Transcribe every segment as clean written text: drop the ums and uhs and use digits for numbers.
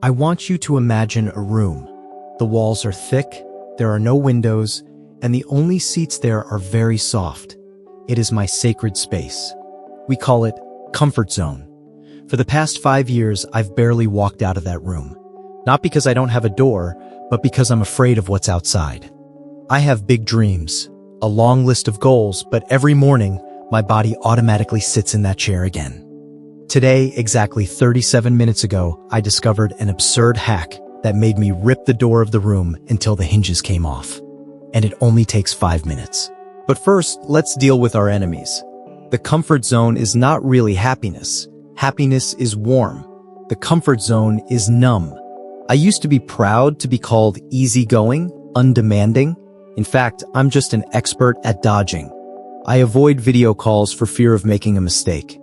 I want you to imagine a room. The walls are thick, there are no windows, and the only seats there are very soft. It is my sacred space. We call it comfort zone. For the past 5 years, I've barely walked out of that room. Not because I don't have a door, but because I'm afraid of what's outside. I have big dreams, a long list of goals, but every morning, my body automatically sits in that chair again. Today, exactly 37 minutes ago, I discovered an absurd hack that made me rip the door of the room until the hinges came off. And it only takes 5 minutes. But first, let's deal with our enemies. The comfort zone is not really happiness. Happiness is warm. The comfort zone is numb. I used to be proud to be called easygoing, undemanding. In fact, I'm just an expert at dodging. I avoid video calls for fear of making a mistake.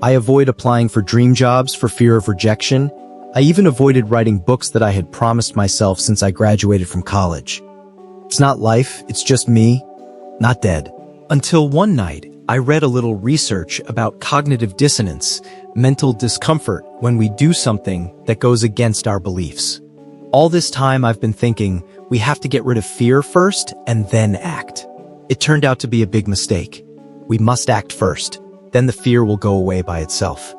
I avoid applying for dream jobs for fear of rejection. I even avoided writing books that I had promised myself since I graduated from college. It's not life, it's just me, not dead. Until one night, I read a little research about cognitive dissonance, mental discomfort when we do something that goes against our beliefs. All this time I've been thinking, we have to get rid of fear first and then act. It turned out to be a big mistake. We must act first. Then the fear will go away by itself.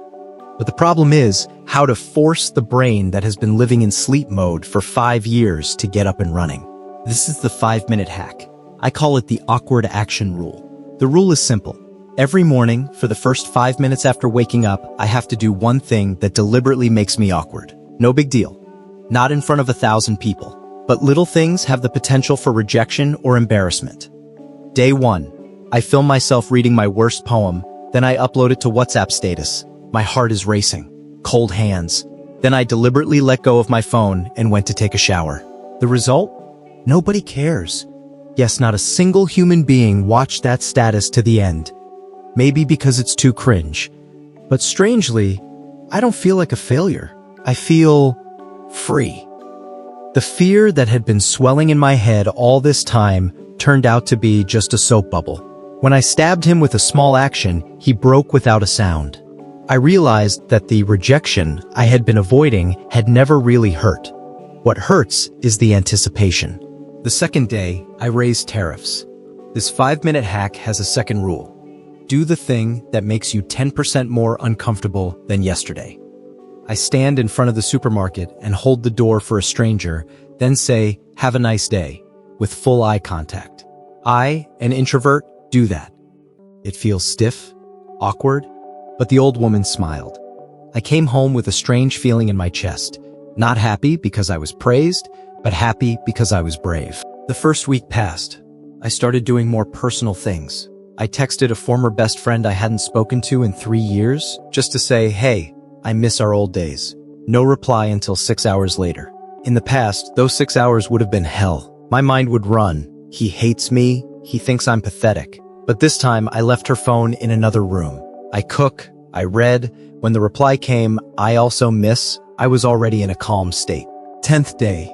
But the problem is how to force the brain that has been living in sleep mode for 5 years to get up and running. This is the 5-minute hack. I call it the awkward action rule. The rule is simple. Every morning, for the first 5 minutes after waking up, I have to do one thing that deliberately makes me awkward. No big deal. Not in front of 1,000 people. But little things have the potential for rejection or embarrassment. Day 1. I film myself reading my worst poem. Then I upload it to WhatsApp status. My heart is racing. Cold hands. Then I deliberately let go of my phone and went to take a shower. The result? Nobody cares. Yes, not a single human being watched that status to the end. Maybe because it's too cringe. But strangely, I don't feel like a failure. I feel free. The fear that had been swelling in my head all this time turned out to be just a soap bubble. When I stabbed him with a small action, he broke without a sound. I realized that the rejection I had been avoiding had never really hurt. What hurts is the anticipation. The second day, I raised tariffs. This 5-minute hack has a second rule. Do the thing that makes you 10% more uncomfortable than yesterday. I stand in front of the supermarket and hold the door for a stranger, then say, "Have a nice day," with full eye contact. I, an introvert, do that. It feels stiff, awkward, but the old woman smiled. I came home with a strange feeling in my chest. Not happy because I was praised, but happy because I was brave. The first week passed. I started doing more personal things. I texted a former best friend I hadn't spoken to in 3 years, just to say, "Hey, I miss our old days." No reply until 6 hours later. In the past, those 6 hours would have been hell. My mind would run. He hates me. He thinks I'm pathetic. But this time, I left her phone in another room. I cook. I read. When the reply came, "I also miss," I was already in a calm state. 10th day.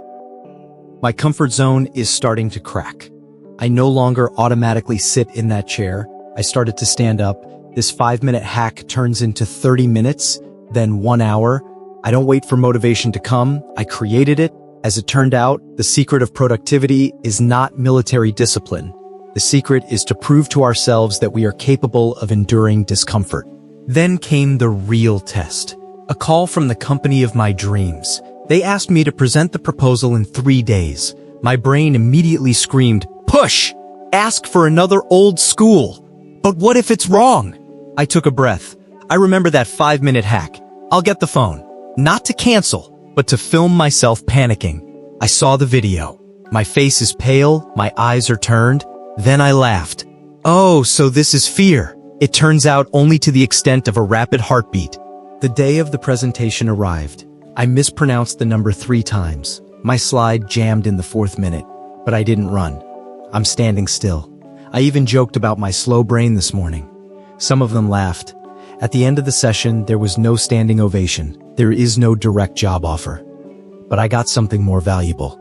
My comfort zone is starting to crack. I no longer automatically sit in that chair. I started to stand up. This 5-minute hack turns into 30 minutes, then 1 hour. I don't wait for motivation to come. I created it. As it turned out, the secret of productivity is not military discipline. The secret is to prove to ourselves that we are capable of enduring discomfort. Then came the real test. A call from the company of my dreams. They asked me to present the proposal in 3 days. My brain immediately screamed, "Push! Ask for another old school!" But what if it's wrong? I took a breath. I remember that 5-minute hack. I'll get the phone. Not to cancel, but to film myself panicking. I saw the video. My face is pale, my eyes are turned. Then I laughed. Oh, so this is fear. It turns out only to the extent of a rapid heartbeat. The day of the presentation arrived. I mispronounced the number 3 times. My slide jammed in the 4th minute, but I didn't run. I'm standing still. I even joked about my slow brain this morning. Some of them laughed. At the end of the session, there was no standing ovation. There is no direct job offer. But I got something more valuable.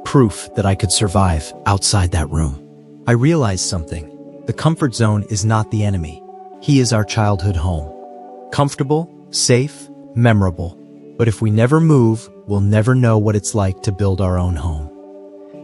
Proof that I could survive outside that room. I realized something. The comfort zone is not the enemy. He is our childhood home. Comfortable, safe, memorable. But if we never move, we'll never know what it's like to build our own home.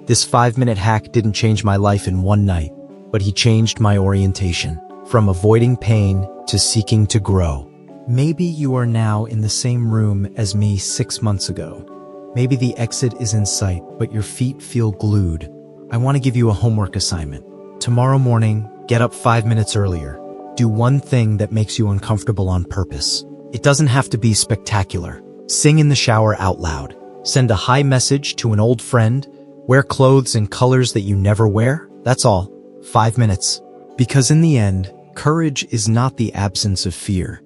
This 5-minute hack didn't change my life in one night, but he changed my orientation, from avoiding pain to seeking to grow. Maybe you are now in the same room as me 6 months ago. Maybe the exit is in sight, but your feet feel glued. I want to give you a homework assignment. Tomorrow morning, get up 5 minutes earlier. Do one thing that makes you uncomfortable on purpose. It doesn't have to be spectacular. Sing in the shower out loud. Send a hi message to an old friend. Wear clothes in colors that you never wear. That's all. 5 minutes. Because in the end, courage is not the absence of fear.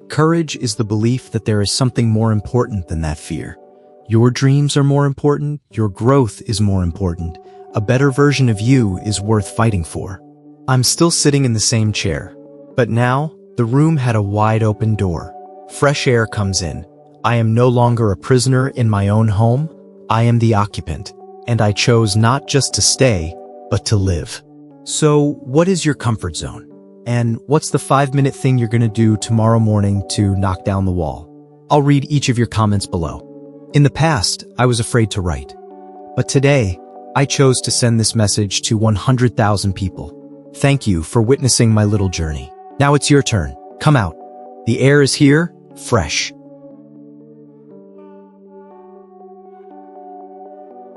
Courage is the belief that there is something more important than that fear. Your dreams are more important. Your growth is more important. A better version of you is worth fighting for. I'm still sitting in the same chair, but now the room had a wide open door. Fresh air comes in. I am no longer a prisoner in my own home. I am the occupant, and I chose not just to stay, but to live. So, what is your comfort zone? And what's the 5-minute thing you're gonna do tomorrow morning to knock down the wall? I'll read each of your comments below. In the past, I was afraid to write. But today, I chose to send this message to 100,000 people. Thank you for witnessing my little journey. Now it's your turn. Come out. The air is here, fresh.